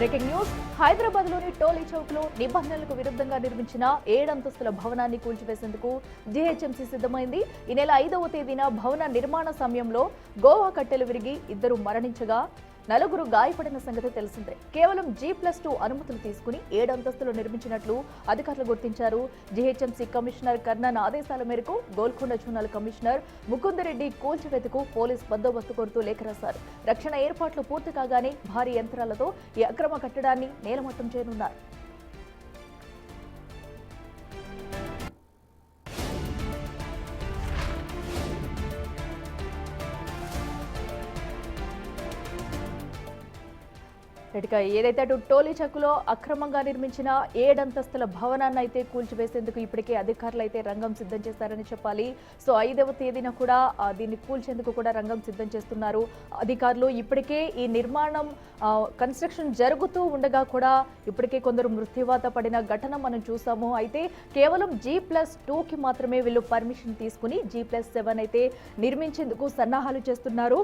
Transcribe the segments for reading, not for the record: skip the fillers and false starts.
Breaking news. Hyderabad లోని టోలీ చౌక్ లో నిబంధనలకు విరుద్ధంగా నిర్మించిన 7 అంతస్తుల భవనాన్ని కూల్చివేసేందుకు జీహెచ్ఎంసీ సిద్ధమైంది. ఈ నెల 5వ తేదీన భవన నిర్మాణ సమయంలో గోవా కట్టెలు విరిగి 2 మరణించగా 4 గాయపడిన సంగతి తెలిసిందే. కేవలం G+2 అనుమతులు తీసుకుని 7 అంతస్తులు నిర్మించినట్లు అధికారులు గుర్తించారు. జీహెచ్ఎంసీ కమిషనర్ కర్ణన్ ఆదేశాల మేరకు Golconda zonal commissioner Mukunda Reddy కూల్చివేతకు police బందోబస్తు కోరుతూ లేఖ రాశారు. రక్షణ ఏర్పాట్లు పూర్తి కాగానే భారీ యంత్రాలతో ఈ అక్రమ కట్టడాన్ని నేలమట్టం చేయనున్నారు. ఏదైతే అటు టోలీ చౌక్లో అక్రమంగా నిర్మించిన 7 అంతస్తుల భవనాన్ని అయితే కూల్చివేసేందుకు ఇప్పటికే అధికారులు అయితే రంగం సిద్ధం చేస్తారని చెప్పాలి. సో 5వ తేదీన కూడా దీన్ని కూల్చేందుకు కూడా రంగం సిద్ధం చేస్తున్నారు అధికారులు. ఇప్పటికే ఈ నిర్మాణం కన్స్ట్రక్షన్ జరుగుతూ ఉండగా కూడా ఇప్పటికే కొందరు మృత్యువాత పడిన ఘటన మనం చూసాము. అయితే కేవలం G+2కి మాత్రమే వీళ్ళు పర్మిషన్ తీసుకుని G+7 అయితే నిర్మించేందుకు సన్నాహాలు చేస్తున్నారు.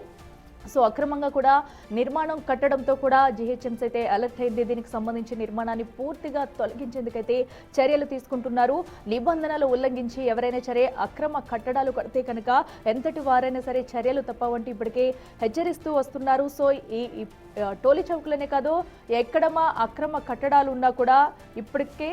సో అక్రమంగా కూడా నిర్మాణం కట్టడంతో కూడా జీహెచ్ఎంసీ అయితే అలర్ట్ అయింది. దీనికి సంబంధించి నిర్మాణాన్ని పూర్తిగా తొలగించేందుకైతే చర్యలు తీసుకుంటున్నారు. నిబంధనలు ఉల్లంఘించి ఎవరైనా సరే అక్రమ కట్టడాలు కడితే కనుక ఎంతటి వారైనా సరే చర్యలు తప్పవంటి ఇప్పటికే హెచ్చరిస్తూ వస్తున్నారు. సో ఈ టోలీ చౌక్లోనే కాదు ఎక్కడమా అక్రమ కట్టడాలు ఉన్నా కూడా ఇప్పటికే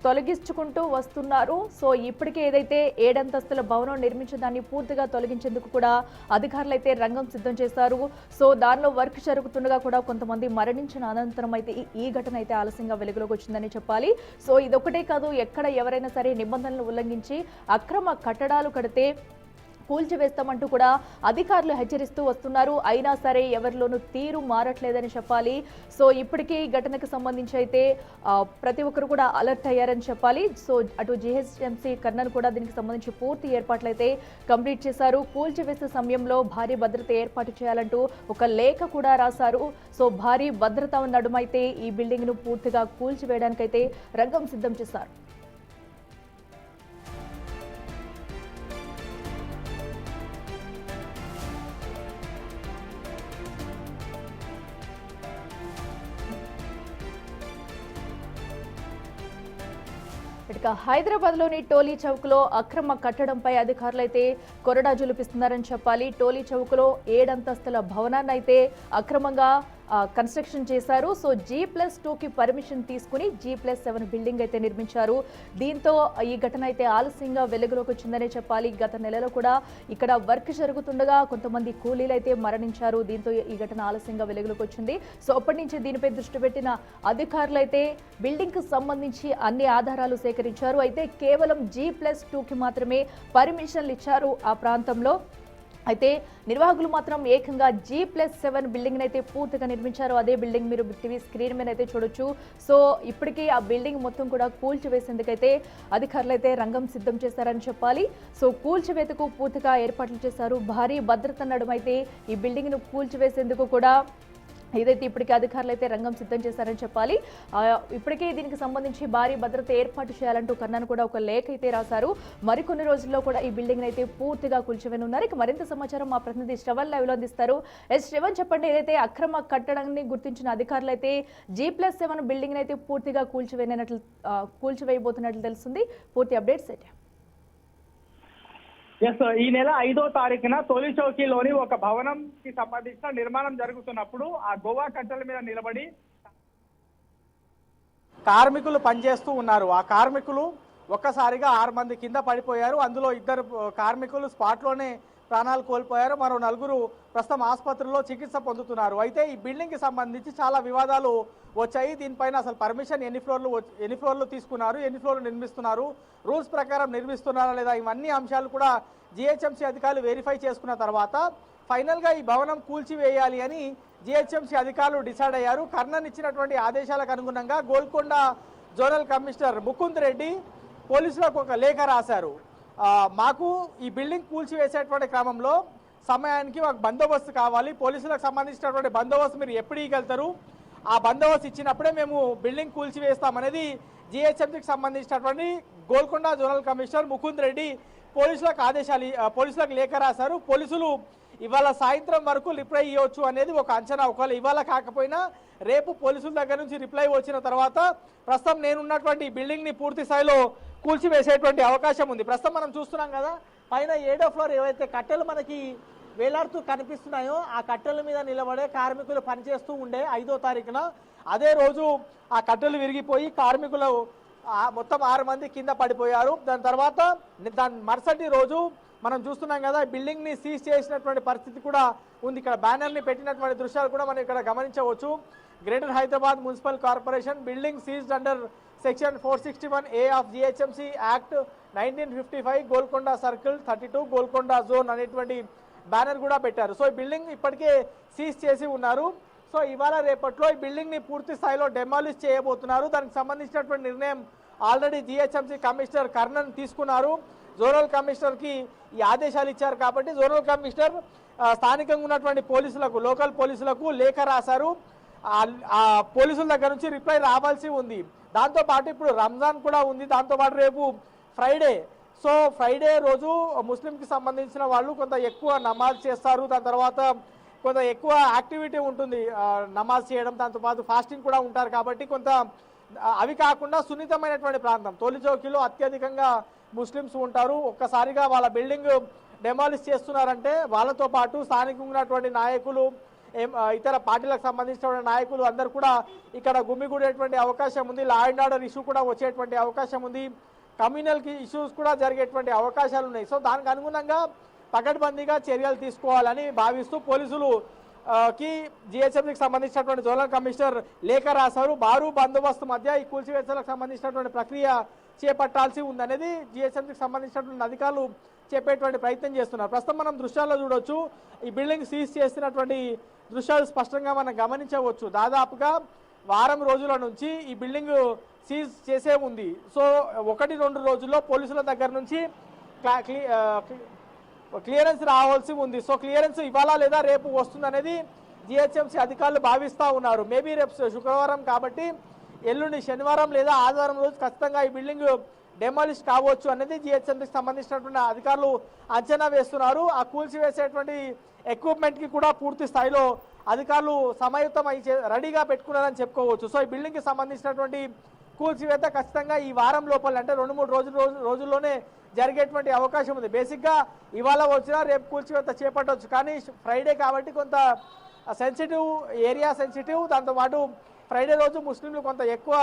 తొలగించుకుంటూ వస్తున్నారు. సో ఇప్పటికే ఏదైతే 7 అంతస్తుల భవనం నిర్మించిన దాన్ని పూర్తిగా తొలగించేందుకు కూడా అధికారులు అయితే రంగం సిద్ధం చేశారు. సో దానిలో వర్క్ జరుగుతుండగా కూడా కొంతమంది మరణించిన అనంతరం అయితే ఈ ఘటన అయితే ఆలస్యంగా వెలుగులోకి వచ్చిందని చెప్పాలి. సో ఇదొకటే కాదు, ఎక్కడ ఎవరైనా సరే నిబంధనలు ఉల్లంఘించి అక్రమ కట్టడాలు కడితే కూల్చివేస్తామంటూ కూడా అధికారులు హెచ్చరిస్తూ వస్తున్నారు. అయినా సరే ఎవరిలోనూ తీరు మారట్లేదని చెప్పాలి. సో ఇప్పటికీ ఈ ఘటనకు సంబంధించి అయితే ప్రతి ఒక్కరు కూడా అలర్ట్ అయ్యారని చెప్పాలి. సో అటు జీహెచ్ఎంసీ కర్ణన్ కూడా దీనికి సంబంధించి పూర్తి ఏర్పాట్లు అయితే కంప్లీట్ చేశారు. కూల్చివేసే సమయంలో భారీ భద్రత ఏర్పాటు చేయాలంటూ ఒక లేఖ కూడా రాశారు. సో భారీ భద్రత నడుమైతే ఈ బిల్డింగ్ ను పూర్తిగా కూల్చివేయడానికైతే రంగం సిద్ధం చేశారు. ఇక హైదరాబాద్ లోని టోలీ చౌక్ లో అక్రమ కట్టడంపై అధికారులు అయితే కొరడా జులిపిస్తున్నారని చెప్పాలి. టోలీ చౌక్ లో 7 అంతస్తుల భవనాన్ని అయితే అక్రమంగా కన్స్ట్రక్షన్ చేశారు. సో G+2కి పర్మిషన్ తీసుకుని G+7 బిల్డింగ్ అయితే నిర్మించారు. దీంతో ఈ ఘటన అయితే ఆలస్యంగా వెలుగులోకి వచ్చిందనే చెప్పాలి. గత నెలలో కూడా ఇక్కడ వర్క్ జరుగుతుండగా కొంతమంది కూలీలు అయితే మరణించారు. దీంతో ఈ ఘటన ఆలస్యంగా వెలుగులోకి వచ్చింది. సో అప్పటి నుంచి దీనిపై దృష్టి పెట్టిన అధికారులు అయితే బిల్డింగ్ కు సంబంధించి అన్ని ఆధారాలు సేకరించారు. అయితే కేవలం G+2కి మాత్రమే పర్మిషన్లు ఇచ్చారు ఆ ప్రాంతంలో. అయితే నిర్వాహకులు మాత్రం ఏకంగా G+7 బిల్డింగ్ అయితే పూర్తిగా నిర్మించారు. అదే బిల్డింగ్ మీరు టీవీ స్క్రీన్ మీద అయితే చూడొచ్చు. సో ఇప్పటికీ ఆ బిల్డింగ్ మొత్తం కూడా కూల్చివేసేందుకైతే అధికారులు అయితే రంగం సిద్ధం చేశారని చెప్పాలి. సో కూల్చివేతకు పూర్తిగా ఏర్పాట్లు చేశారు. భారీ భద్రత నడుమైతే ఈ బిల్డింగ్ ను కూల్చివేసేందుకు కూడా ఏదైతే ఇప్పటికే అధికారులు అయితే రంగం సిద్ధం చేశారని చెప్పాలి. ఇప్పటికే దీనికి సంబంధించి భారీ భద్రత ఏర్పాటు చేయాలంటూ కర్ణన్ కూడా ఒక లేఖ అయితే రాశారు. మరికొన్ని రోజుల్లో కూడా ఈ బిల్డింగ్ అయితే పూర్తిగా కూల్చివేనున్నారు. ఇక మరింత సమాచారం మా ప్రతినిధి శ్రవణ్ లైవ్ లో అందిస్తారు. శ్రవణ్, చెప్పండి, ఏదైతే అక్రమ కట్టడాన్ని గుర్తించిన అధికారులు అయితే G+7 బిల్డింగ్ అయితే పూర్తిగా కూల్చివేయబోతున్నట్లు తెలుస్తుంది. పూర్తి అప్డేట్స్ అయితే ఈ నెల 5వ తారీఖున టోలీ చౌకీలోని ఒక భవనం కి సంబంధించిన నిర్మాణం జరుగుతున్నప్పుడు ఆ గోవా కట్టెల మీద నిలబడి కార్మికులు పనిచేస్తూ ఉన్నారు. ఆ కార్మికులు ఒక్కసారిగా 6 మంది కింద పడిపోయారు. అందులో 2 కార్మికులు స్పాట్లోనే ప్రాణాలు కోల్పోయారు. మరో 4 ప్రస్తుతం ఆసుపత్రిలో చికిత్స పొందుతున్నారు. అయితే ఈ బిల్డింగ్కి సంబంధించి చాలా వివాదాలు వచ్చాయి. దీనిపైన అసలు పర్మిషన్ ఎన్ని ఫ్లోర్లు తీసుకున్నారు, ఎన్ని ఫ్లోర్లు నిర్మిస్తున్నారు, రూల్స్ ప్రకారం నిర్మిస్తున్నారా లేదా, ఇవన్నీ అంశాలు కూడా జీహెచ్ఎంసీ అధికారులు వెరిఫై చేసుకున్న తర్వాత ఫైనల్గా ఈ భవనం కూల్చివేయాలి అని జీహెచ్ఎంసీ అధికారులు డిసైడ్ అయ్యారు. కర్ణన్ ఇచ్చినటువంటి ఆదేశాలకు అనుగుణంగా గోల్కొండ జోనల్ కమిషనర్ ముకుంద్ రెడ్డి పోలీసులకు ఒక లేఖ రాశారు. మాకు ఈ బిల్డింగ్ కూల్చివేసేటువంటి క్రమంలో సమయానికి మాకు బందోబస్తు కావాలి, పోలీసులకు సంబంధించినటువంటి బందోబస్తు మీరు ఎప్పుడు ఇవ్వగలుగుతారు, ఆ బందోబస్తు ఇచ్చినప్పుడే మేము బిల్డింగ్ కూల్చివేస్తామనేది జీహెచ్ఎంసీకి సంబంధించినటువంటి గోల్కొండ జోనల్ కమిషనర్ ముకుంద్ రెడ్డి పోలీసులకు లేఖ రాశారు. పోలీసులు ఇవాళ సాయంత్రం వరకు రిప్లై ఇవ్వచ్చు అనేది ఒక అంచనా. ఒకవేళ ఇవాళ కాకపోయినా రేపు పోలీసుల దగ్గర నుంచి రిప్లై వచ్చిన తర్వాత ప్రస్తుతం నేనున్నటువంటి బిల్డింగ్ ని పూర్తి స్థాయిలో కూల్చివేసేటువంటి అవకాశం ఉంది. ప్రస్తుతం మనం చూస్తున్నాం కదా, పైన 7వ ఫ్లోర్ ఏవైతే కట్టెలు మనకి వేలాడుతూ కనిపిస్తున్నాయో ఆ కట్టెల మీద నిలబడే కార్మికులు పనిచేస్తూ ఉండే 5వ తారీఖున అదే రోజు ఆ కట్టెలు విరిగిపోయి కార్మికులు మొత్తం 6 మంది కింద పడిపోయారు. దాని తర్వాత దాని మరుసటి రోజు మనం చూస్తున్నాం కదా, బిల్డింగ్ ని సీజ్ చేసినటువంటి పరిస్థితి కూడా ఉంది. ఇక్కడ బ్యానర్ ని పెట్టినటువంటి దృశ్యాలు కూడా మనం ఇక్కడ గమనించవచ్చు. Greater Hyderabad municipal corporation building seized under section 461A of GHMC act 1955 Golconda circle 32 Golconda zone అనేటువంటి బ్యానర్ కూడా పెట్టారు. సో ఈ బిల్డింగ్ ఇప్పటికే సీజ్ చేసి ఉన్నారు. సో ఇవాళ రేపట్లో ఈ బిల్డింగ్ ని పూర్తి స్థాయిలో డెమాలిష్ చేయబోతున్నారు. దానికి సంబంధించినటువంటి నిర్ణయం ఆల్రెడీ జిహెచ్ఎంసీ కమిషనర్ కర్ణన్ తీసుకున్నారు. జోనల్ కమిషనర్ కి ఈ ఆదేశాలు ఇచ్చారు కాబట్టి జోనల్ కమిషనర్ స్థానికంగా ఉన్నటువంటి పోలీసులకు, లోకల్ పోలీసులకు లేఖ రాశారు. ఆ పోలీసుల దగ్గర నుంచి రిప్లై రావాల్సి ఉంది. దాంతోపాటు ఇప్పుడు రంజాన్ కూడా ఉంది, దాంతోపాటు రేపు ఫ్రైడే. సో ఫ్రైడే రోజు ముస్లింకి సంబంధించిన వాళ్ళు కొంత ఎక్కువ నమాజ్ చేస్తారు. దాని తర్వాత కొంత ఎక్కువ యాక్టివిటీ ఉంటుంది నమాజ్ చేయడం, దాంతోపాటు ఫాస్టింగ్ కూడా ఉంటారు. కాబట్టి కొంత అవి కాకుండా సున్నితమైనటువంటి ప్రాంతం తోలిచౌకీలో అత్యధికంగా ముస్లిమ్స్ ఉంటారు. ఒక్కసారిగా వాళ్ళ బిల్డింగ్ డెమాలిష్ చేస్తున్నారంటే వాళ్ళతో పాటు స్థానికంగా ఉన్నటువంటి నాయకులు, ఇతర పార్టీలకు సంబంధించిన నాయకులు అందరూ కూడా ఇక్కడ గుమిగూడేటువంటి అవకాశం ఉంది. లా అండ్ ఆర్డర్ ఇష్యూ కూడా వచ్చేటువంటి అవకాశం ఉంది. కమ్యూనల్ ఇష్యూస్ కూడా జరిగేటువంటి అవకాశాలు ఉన్నాయి. సో దానికి అనుగుణంగా పకడ్బందీగా చర్యలు తీసుకోవాలని భావిస్తూ పోలీసులు కి జిహెచ్ఎంసీకి సంబంధించినటువంటి జోనల్ కమిషనర్ లేఖ రాశారు. భారీ బందోబస్తు మధ్య ఈ కూల్చివేతలకు సంబంధించినటువంటి ప్రక్రియ చేపట్టాల్సి ఉందనేది జిహెచ్ఎంసీకి సంబంధించినటువంటి అధికారులు చెప్పేటువంటి ప్రయత్నం చేస్తున్నారు. ప్రస్తుతం మనం దృశ్యాల్లో చూడొచ్చు, ఈ బిల్డింగ్ సీజ్ చేసినటువంటి దృశ్యాలు స్పష్టంగా మనం గమనించవచ్చు. దాదాపుగా వారం రోజుల నుంచి ఈ బిల్డింగ్ సీజ్ చేసే ఉంది. సో 1-2 రోజుల్లో పోలీసుల దగ్గర నుంచి క్లియరెన్స్ రావాల్సి ఉంది. సో క్లియరెన్స్ ఇవాళ లేదా రేపు వస్తుందనేది జిహెచ్ఎంసీ అధికారులు భావిస్తూ ఉన్నారు. మేబీ రేపు శుక్రవారం కాబట్టి ఎల్లుండి శనివారం లేదా ఆదివారం రోజు ఖచ్చితంగా ఈ బిల్డింగ్ డెమాలిష్ కావచ్చు అనేది జిహెచ్ఎంసీకి సంబంధించినటువంటి అధికారులు అంచనా వేస్తున్నారు. ఆ కూల్చివేసేటువంటి ఎక్విప్మెంట్కి కూడా పూర్తి స్థాయిలో అధికారులు సమాయుతం రెడీగా పెట్టుకున్నారని చెప్పుకోవచ్చు. సో ఈ బిల్డింగ్కి సంబంధించినటువంటి కూల్చివేత ఖచ్చితంగా ఈ వారం లోపల అంటే 2-3 రోజుల్లోనే జరిగేటువంటి అవకాశం ఉంది. బేసిక్గా ఇవాళ వచ్చినా రేపు కూల్చివేత చేపట్టవచ్చు, కానీ ఫ్రైడే కాబట్టి కొంత సెన్సిటివ్ ఏరియా, దాంతోపాటు ఫ్రైడే రోజు ముస్లింలు కొంత ఎక్కువ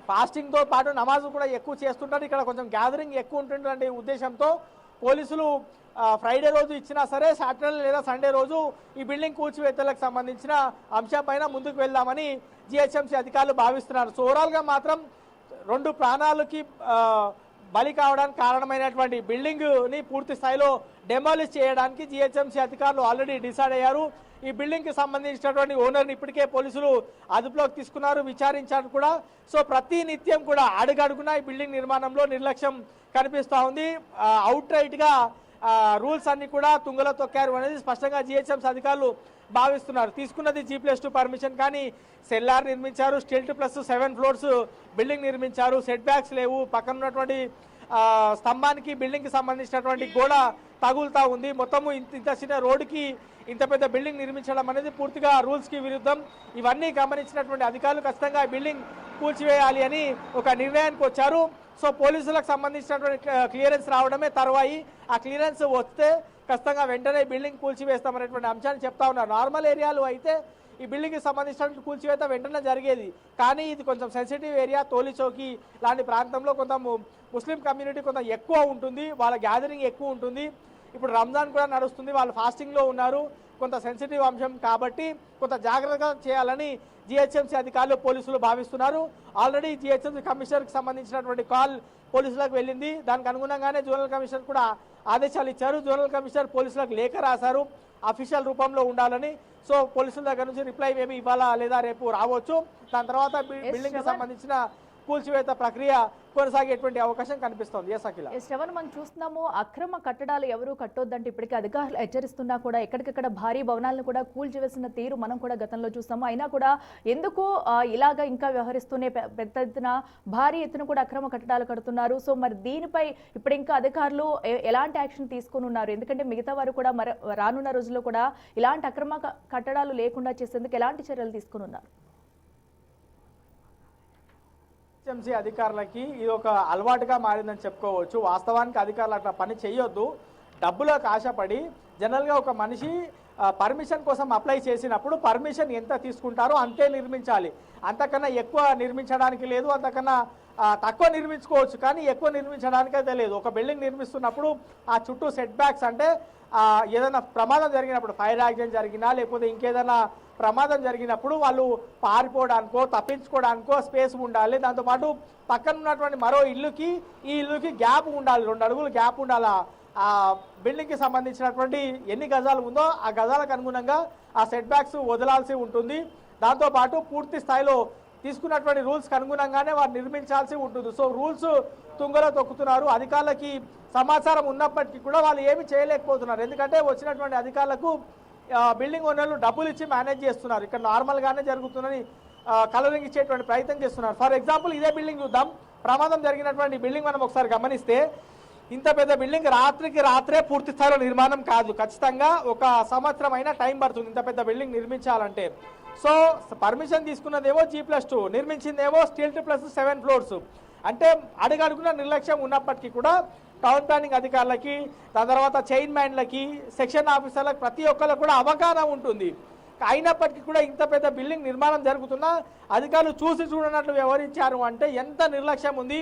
ఫాస్టింగ్తో పాటు నమాజ్ కూడా ఎక్కువ చేస్తుంటారు. ఇక్కడ కొంచెం గ్యాదరింగ్ ఎక్కువ ఉంటుందంటే ఉద్దేశంతో పోలీసులు ఫ్రైడే రోజు ఇచ్చినా సరే సాటర్డే లేదా సండే రోజు ఈ బిల్డింగ్ కూల్చివేతలకు సంబంధించిన అంశంపైన ముందుకు వెళ్దామని జిహెచ్ఎంసీ అధికారులు భావిస్తున్నారు. సో ఓవరాల్గా మాత్రం 2 ప్రాణాలకి బలి కావడానికి కారణమైనటువంటి బిల్డింగ్ని పూర్తి స్థాయిలో డెమాలిష్ చేయడానికి జిహెచ్ఎంసీ అధికారులు ఆల్రెడీ డిసైడ్ అయ్యారు. ఈ బిల్డింగ్కి సంబంధించినటువంటి ఓనర్ని ఇప్పటికే పోలీసులు అదుపులోకి తీసుకున్నారు, విచారించారు కూడా. సో ప్రతి నిత్యం కూడా అడుగడుగునా ఈ బిల్డింగ్ నిర్మాణంలో నిర్లక్ష్యం కనిపిస్తూ ఉంది. అవుట్ రైట్గా రూల్స్ అన్ని కూడా తుంగలో తొక్కారు అనేది స్పష్టంగా జిహెచ్ఎంసీ అధికారులు భావిస్తున్నారు. తీసుకున్నది G+2 పర్మిషన్, కానీ సెల్లార్ నిర్మించారు, స్టిల్ట్ ప్లస్ 7 ఫ్లోర్స్ బిల్డింగ్ నిర్మించారు, సెట్ బ్యాక్స్ లేవు, పక్కన ఉన్నటువంటి స్తంభానికి బిల్డింగ్కి సంబంధించినటువంటి గోడ తగులుతూ ఉంది. మొత్తము ఇంత చిన్న రోడ్డుకి ఇంత పెద్ద బిల్డింగ్ నిర్మించడం అనేది పూర్తిగా రూల్స్కి విరుద్ధం. ఇవన్నీ గమనించినటువంటి అధికారులు ఖచ్చితంగా బిల్డింగ్ కూల్చివేయాలి అని ఒక నిర్ణయానికి వచ్చారు. సో పోలీసులకు సంబంధించినటువంటి క్లియరెన్స్ రావడమే తర్వాయి. ఆ క్లియరెన్స్ వస్తే ఖచ్చితంగా వెంటనే బిల్డింగ్ కూల్చివేస్తామనేటువంటి అంశాన్ని చెప్తా ఉన్నారు. నార్మల్ ఏరియాలు అయితే ఈ బిల్డింగ్కి సంబంధించినటువంటి కూల్చివేత వెంటనే జరిగేది, కానీ ఇది కొంచెం సెన్సిటివ్ ఏరియా, తోలిచౌకి లాంటి ప్రాంతంలో కొంత ముస్లిం కమ్యూనిటీ కొంత ఎక్కువ ఉంటుంది, వాళ్ళ గ్యాదరింగ్ ఎక్కువ ఉంటుంది. ఇప్పుడు రంజాన్ కూడా నడుస్తుంది, వాళ్ళు ఫాస్టింగ్లో ఉన్నారు, కొంత సెన్సిటివ్ అంశం కాబట్టి కొంత జాగ్రత్తగా చేయాలని జిహెచ్ఎంసీ అధికారులు, పోలీసులు భావిస్తున్నారు. ఆల్రెడీ జిహెచ్ఎంసీ కమిషనర్కి సంబంధించినటువంటి కాల్ పోలీసులకు వెళ్ళింది. దానికి అనుగుణంగానే జోనల్ కమిషనర్ కూడా ఆదేశాలు ఇచ్చారు. జోనల్ కమిషనర్ పోలీసులకు లేఖ రాశారు అఫీషియల్ రూపంలో ఉండాలని. సో పోలీసుల దగ్గర నుంచి రిప్లై మేబీ ఇవాళ లేదా రేపు రావచ్చు. దాని తర్వాత బిల్డింగ్కి సంబంధించిన కూల్చివేత ప్రక్రియ కొనసాగేటువంటి అవకాశం కనిపిస్తోంది. అఖిల, శ్రవణ్, మనం చూస్తున్నాము అక్రమ కట్టడాలు ఎవరు కట్టొద్దంటే ఇప్పటికే అధికారులు హెచ్చరిస్తున్నా కూడా ఎక్కడికక్కడ భారీ భవనాలను కూడా కూల్చివేసిన తీరు మనం కూడా గతంలో చూస్తాము. అయినా కూడా ఎందుకు ఇలాగా ఇంకా వ్యవహరిస్తూనే పెద్ద ఎత్తున భారీ ఎత్తున కూడా అక్రమ కట్టడాలు కడుతున్నారు? సో మరి దీనిపై ఇప్పుడు ఇంకా అధికారులు ఎలాంటి యాక్షన్ తీసుకుని ఉన్నారు? ఎందుకంటే మిగతా వారు కూడా రానున్న రోజుల్లో కూడా ఇలాంటి అక్రమ కట్టడాలు లేకుండా చేసేందుకు ఎలాంటి చర్యలు తీసుకుని ఉన్నారు? జిహెచ్ఎంసీ అధికారులకి ఇది ఒక అలవాటుగా మారిందని చెప్పుకోవచ్చు. వాస్తవానికి అధికారులు అట్లా పని చేయొద్దు. డబ్బులకు ఆశపడి జనరల్గా ఒక మనిషి పర్మిషన్ కోసం అప్లై చేసినప్పుడు పర్మిషన్ ఎంత తీసుకుంటారో అంతే నిర్మించాలి. అంతకన్నా ఎక్కువ నిర్మించడానికి లేదు, అంతకన్నా తక్కువ నిర్మించుకోవచ్చు, కానీ ఎక్కువ నిర్మించడానికి అయితే లేదు. ఒక బిల్డింగ్ నిర్మిస్తున్నప్పుడు ఆ చుట్టూ సెట్ బ్యాక్స్ అంటే ఏదైనా ప్రమాదం జరిగినప్పుడు, ఫైర్ యాక్సిడెంట్ జరిగినా లేకపోతే ఇంకేదైనా ప్రమాదం జరిగినప్పుడు వాళ్ళు పారిపోవడానికో తప్పించుకోవడానికో స్పేస్ ఉండాలి. దాంతోపాటు పక్కన ఉన్నటువంటి మరో ఇల్లుకి ఈ ఇల్లుకి గ్యాప్ ఉండాలి, 2 అడుగులు గ్యాప్ ఉండాలి. ఆ బిల్డింగ్కి సంబంధించినటువంటి ఎన్ని గజాలు ఉందో ఆ గజాలకు అనుగుణంగా ఆ సెట్ బ్యాక్స్ వదలాల్సి ఉంటుంది. దాంతోపాటు పూర్తి స్థాయిలో తీసుకున్నటువంటి రూల్స్కి అనుగుణంగానే వారు నిర్మించాల్సి ఉంటుంది. సో రూల్స్ తుంగలో తొక్కుతున్నారు. అధికారులకి సమాచారం ఉన్నప్పటికీ కూడా వాళ్ళు ఏమి చేయలేకపోతున్నారు. ఎందుకంటే వచ్చినటువంటి అధికారులకు బిల్డింగ్ ఓనర్లు డబ్బులు ఇచ్చి మేనేజ్ చేస్తున్నారు. ఇక్కడ నార్మల్గానే జరుగుతుందని కలరింగ్ ఇచ్చేటువంటి ప్రయత్నం చేస్తున్నారు. ఫర్ ఎగ్జాంపుల్ ఇదే బిల్డింగ్ చూద్దాం. ప్రమాదం జరిగినటువంటి బిల్డింగ్ మనం ఒకసారి గమనిస్తే ఇంత పెద్ద బిల్డింగ్ రాత్రికి రాత్రే పూర్తి స్థాయిలో నిర్మాణం కాదు. ఖచ్చితంగా 1 సంవత్సరం అయినా టైం పడుతుంది ఇంత పెద్ద బిల్డింగ్ నిర్మించాలంటే. సో పర్మిషన్ తీసుకున్నదేమో G+2, నిర్మించిందేమో స్టీల్ +7 ఫ్లోర్స్. అంటే అడుగడుగున నిర్లక్ష్యం ఉన్నప్పటికీ కూడా టౌన్ ప్లానింగ్ అధికారులకి, దాని తర్వాత చైన్ మ్యాన్లకి, సెక్షన్ ఆఫీసర్లకు ప్రతి ఒక్కరికి కూడా అవగాహన ఉంటుంది. అయినప్పటికీ కూడా ఇంత పెద్ద బిల్డింగ్ నిర్మాణం జరుగుతున్నా అధికారులు చూసి చూడనట్లు వ్యవహరించారు అంటే ఎంత నిర్లక్ష్యం ఉంది.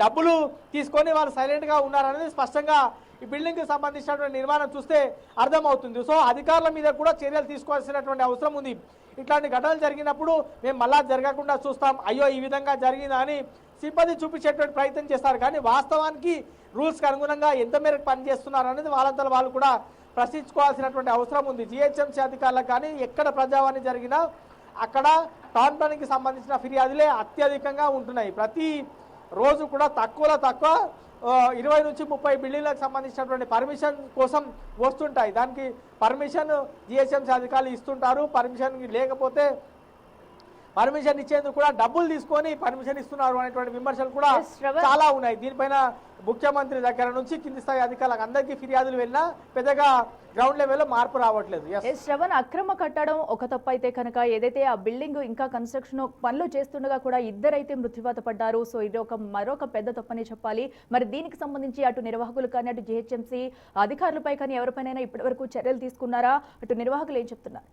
డబ్బులు తీసుకొని వాళ్ళు సైలెంట్గా ఉన్నారనేది స్పష్టంగా ఈ బిల్డింగ్కి సంబంధించినటువంటి నిర్మాణం చూస్తే అర్థమవుతుంది. సో అధికారుల మీద కూడా చర్యలు తీసుకోవాల్సినటువంటి అవసరం ఉంది. ఇట్లాంటి ఘటనలు జరిగినప్పుడు మేము మళ్ళా జరగకుండా చూస్తాం, అయ్యో ఈ విధంగా జరిగిందా అని సింపతి చూపించేటువంటి ప్రయత్నం చేస్తారు. కానీ వాస్తవానికి రూల్స్కి అనుగుణంగా ఎంత మేరకు పనిచేస్తున్నారు అనేది వాళ్ళంతా వాళ్ళు కూడా ప్రశ్నించుకోవాల్సినటువంటి అవసరం ఉంది. జిహెచ్ఎంసీ అధికారులకు కానీ ఎక్కడ ప్రజావాణి జరిగినా అక్కడ టౌన్ ప్లానింగ్కి సంబంధించిన ఫిర్యాదులే అత్యధికంగా ఉంటున్నాయి. ప్రతి రోజు కూడా తక్కువలో తక్కువ 20 నుంచి 30 బిల్డింగ్లకు సంబంధించినటువంటి పర్మిషన్ కోసం వస్తుంటాయి. దానికి పర్మిషన్ జిహెచ్ఎంసీ అధికారులు ఇస్తుంటారు. పర్మిషన్ లేకపోతే పర్మిషన్ ఇచ్చేందుకు కూడా డబ్బులు తీసుకొని పర్మిషన్ ఇస్తున్నారు అనేటువంటి విమర్శలు కూడా చాలా ఉన్నాయి. దీనిపైన ముఖ్యమంత్రి దగ్గర నుంచి కింది స్థాయి అధికారులకు అందరికీ ఫిర్యాదులు వెళ్ళినా పెద్దగా గ్రౌండ్ లెవెల్లో మార్పు రావట్లేదు. శ్రవణ్, అక్రమ కట్టడం ఒక తప్పు అయితే కనుక ఏదైతే ఆ బిల్డింగ్ ఇంకా కన్స్ట్రక్షన్ పనులు చేస్తుండగా కూడా 2 అయితే మృత్యువాత పడ్డారు. సో ఇది మరొక పెద్ద తప్పని చెప్పాలి. మరి దీనికి సంబంధించి అటు నిర్వాహకులు కానీ అటు జిహెచ్ఎంసీ అధికారులపై కానీ ఎవరిపైనైనా ఇప్పటి వరకు చర్యలు తీసుకున్నారా? అటు నిర్వాహకులు ఏం చెప్తున్నారు?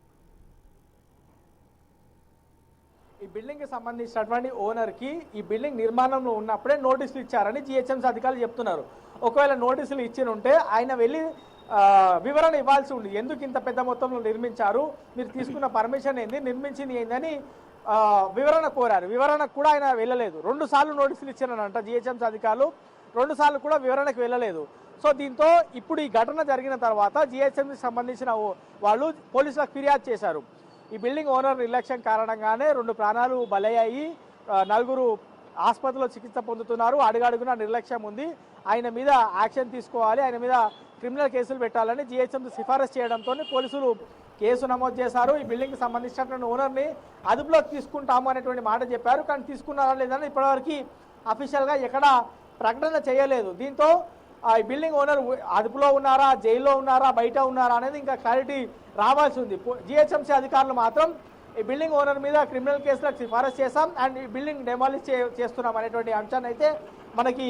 ఈ బిల్డింగ్కి సంబంధించినటువంటి ఓనర్కి ఈ బిల్డింగ్ నిర్మాణంలో ఉన్నప్పుడే నోటీసులు ఇచ్చారని జిహెచ్ఎంసీ అధికారులు చెప్తున్నారు. ఒకవేళ నోటీసులు ఇచ్చి ఉంటే ఆయన వెళ్ళి వివరణ ఇవ్వాల్సి ఉంది. ఎందుకు ఇంత పెద్ద మొత్తంలో నిర్మించారు, మీరు తీసుకున్న పర్మిషన్ ఏంది, నిర్మించింది ఏందని వివరణ కోరారు. వివరణకు కూడా ఆయన వెళ్ళలేదు. 2 సార్లు నోటీసులు ఇచ్చారనంట జిహెచ్ఎంసీ అధికారులు, 2 సార్లు కూడా వివరణకు వెళ్ళలేదు. సో దీంతో ఇప్పుడు ఈ ఘటన జరిగిన తర్వాత జిహెచ్ఎంసీకి సంబంధించిన వాళ్ళు పోలీసులకు ఫిర్యాదు చేశారు. ఈ బిల్డింగ్ ఓనర్ నిర్లక్ష్యం కారణంగానే 2 ప్రాణాలు బలయ్యాయి, 4 ఆసుపత్రిలో చికిత్స పొందుతున్నారు. అడుగడుగున నిర్లక్ష్యం ఉంది, ఆయన మీద యాక్షన్ తీసుకోవాలి, ఆయన మీద క్రిమినల్ కేసులు పెట్టాలని జిహెచ్ఎంసీ సిఫారసు చేయడంతో పోలీసులు కేసు నమోదు చేశారు. ఈ బిల్డింగ్కి సంబంధించినటువంటి ఓనర్ని అదుపులోకి తీసుకుంటాము అనేటువంటి మాట చెప్పారు. కానీ తీసుకున్నారా లేదని ఇప్పటివరకు అఫీషియల్గా ఎక్కడ ప్రకటన చేయలేదు. దీంతో ఈ బిల్డింగ్ ఓనర్ అదుపులో ఉన్నారా, జైల్లో ఉన్నారా, బయట ఉన్నారా అనేది ఇంకా క్లారిటీ రావాల్సి ఉంది. జిహెచ్ఎంసీ అధికారులు మాత్రం ఈ బిల్డింగ్ ఓనర్ మీద క్రిమినల్ కేసులకు సిఫారసు చేశాం అండ్ ఈ బిల్డింగ్ డెమాలిష్ చేస్తున్నాం అనేటువంటి అంశాన్ని అయితే మనకి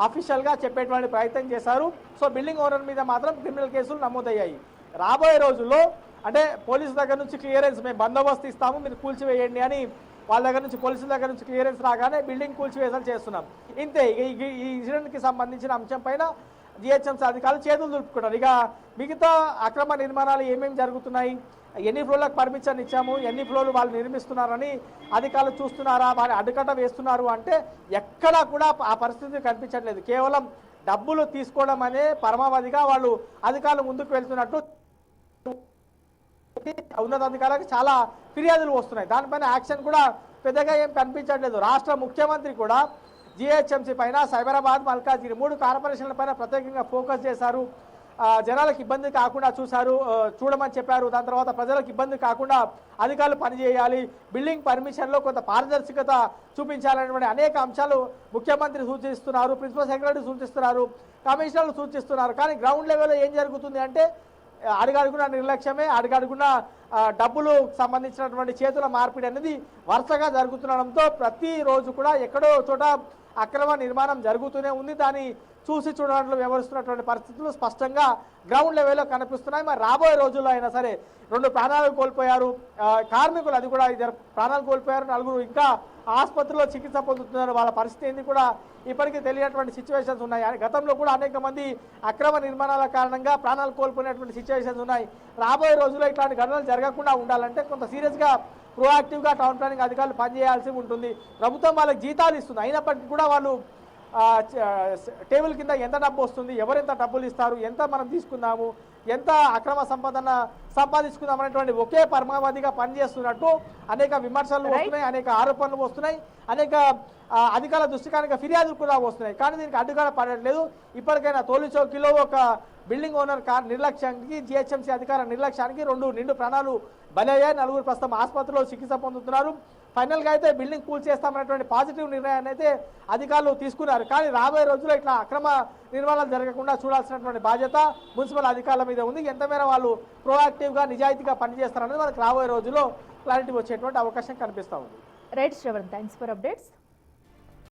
అఫీషియల్గా చెప్పేటువంటి ప్రయత్నం చేశారు. సో బిల్డింగ్ ఓనర్ మీద మాత్రం క్రిమినల్ కేసులు నమోదయ్యాయి. రాబోయే రోజుల్లో అంటే పోలీసు దగ్గర నుంచి క్లియరెన్స్, మేము బందోబస్తు ఇస్తాము, మీరు కూల్చివేయండి అని వాళ్ళ దగ్గర నుంచి పోలీసుల దగ్గర నుంచి క్లియరెన్స్ రాగానే బిల్డింగ్ కూల్చివేతలు చేస్తున్నాం. ఇంతే. ఈ ఇన్సిడెంట్కి సంబంధించిన అంశం పైన జిహెచ్ఎంసీ అధికారులు చేతులు దులుపుకున్నారు. ఇక మిగతా అక్రమ నిర్మాణాలు ఏమేమి జరుగుతున్నాయి, ఎన్ని ఫ్లోర్లకు పర్మిషన్ ఇచ్చాము, ఎన్ని ఫ్లోర్లు వాళ్ళు నిర్మిస్తున్నారని అధికారులు చూస్తున్నారా, వారి అడ్డుకట్ట వేస్తున్నారు అంటే ఎక్కడా కూడా ఆ పరిస్థితి కనిపించట్లేదు. కేవలం డబ్బులు తీసుకోవడం అనే పరమావధిగా వాళ్ళు అధికారులు ముందుకు వెళ్తున్నట్టు ఉన్నతాధికారులకు చాలా ఫిర్యాదులు వస్తున్నాయి. దానిపైన యాక్షన్ కూడా పెద్దగా ఏం కనిపించట్లేదు. రాష్ట్ర ముఖ్యమంత్రి కూడా జిహెచ్ఎంసీ పైన, సైబరాబాద్, మల్కాజ్గిరి 3 కార్పొరేషన్ల పైన ప్రత్యేకంగా ఫోకస్ చేశారు. జనాలకు ఇబ్బంది కాకుండా చూడమని చెప్పారు. దాని తర్వాత ప్రజలకు ఇబ్బంది కాకుండా అధికారులు పనిచేయాలి, బిల్డింగ్ పర్మిషన్లో కొంత పారదర్శకత చూపించాలనేటువంటి అనేక అంశాలు ముఖ్యమంత్రి సూచిస్తున్నారు, ప్రిన్సిపల్ సెక్రటరీ సూచిస్తున్నారు, కమిషనర్లు సూచిస్తున్నారు. కానీ గ్రౌండ్ లెవెల్లో ఏం జరుగుతుంది అంటే అడుగడుగున నిర్లక్ష్యమే, అడుగడుగున డబ్బులు సంబంధించినటువంటి చేతుల మార్పిడి అనేది వరుసగా జరుగుతుండడంతో ప్రతిరోజు కూడా ఎక్కడో చోట అక్రమ నిర్మాణం జరుగుతూనే ఉంది. దాన్ని చూసి చూడడంలో వ్యవహరిస్తున్నటువంటి పరిస్థితులు స్పష్టంగా గ్రౌండ్ లెవెల్లో కనిపిస్తున్నాయి. మరి రాబోయే రోజుల్లో అయినా సరే 2 ప్రాణాలు కోల్పోయారు కార్మికులు, అది కూడా 2 ప్రాణాలు కోల్పోయారు, 4 ఇంకా ఆసుపత్రిలో చికిత్స పొందుతున్నారు. వాళ్ళ పరిస్థితి ఏంది కూడా ఇప్పటికీ తెలియనటువంటి సిచ్యువేషన్స్ ఉన్నాయి. గతంలో కూడా అనేక మంది అక్రమ నిర్మాణాల కారణంగా ప్రాణాలు కోల్పోయినటువంటి సిచ్యువేషన్స్ ఉన్నాయి. రాబోయే రోజుల్లో ఇట్లాంటి ఘటనలు జరగకుండా ఉండాలంటే కొంత సీరియస్గా ప్రోయాక్టివ్గా టౌన్ ప్లానింగ్ అధికారులు పనిచేయాల్సి ఉంటుంది. ప్రభుత్వం వాళ్ళకి జీతాలు ఇస్తుంది, అయినప్పటికీ కూడా వాళ్ళు టేబుల్ కింద ఎంత డబ్బు వస్తుంది, ఎవరెంత డబ్బులు ఇస్తారు, ఎంత మనం తీసుకుందాము, ఎంత అక్రమ సంపాదన సంపాదించుకుందాం అనేటువంటి ఒకే పరమావధిగా పనిచేస్తున్నట్టు అనేక విమర్శలు వస్తున్నాయి, అనేక ఆరోపణలు వస్తున్నాయి, అనేక అధికారుల దృష్టికానికి ఫిర్యాదులు కూడా వస్తున్నాయి. కానీ దీనికి అడ్డుగా పడట్లేదు. ఇప్పటికైనా తోలి చౌకీలో ఒక బిల్డింగ్ ఓనర్ నిర్లక్ష్యానికి, జిహెచ్ఎంసీ అధికార నిర్లక్ష్యానికి 2 నిండు ప్రాణాలు బలయ్యాయి. 4 ప్రస్తుతం ఆసుపత్రిలో చికిత్స పొందుతున్నారు. ఫైనల్గా అయితే బిల్డింగ్ కూల్ చేస్తామనేటువంటి పాజిటివ్ నిర్ణయాన్ని అయితే అధికారులు తీసుకున్నారు. కానీ రాబోయే రోజుల్లో ఇట్లా అక్రమ నిర్మాణాలు జరగకుండా చూడాల్సినటువంటి బాధ్యత మున్సిపల్ అధికారుల మీద ఉంది. ఎంత మేర వాళ్ళు ప్రోయాక్టివ్గా నిజాయితీగా పనిచేస్తారనేది మనకు రాబోయే రోజుల్లో క్లారిటీ వచ్చేటువంటి అవకాశం కనిపిస్తూ ఉంది. Right Shravan, thanks for updates.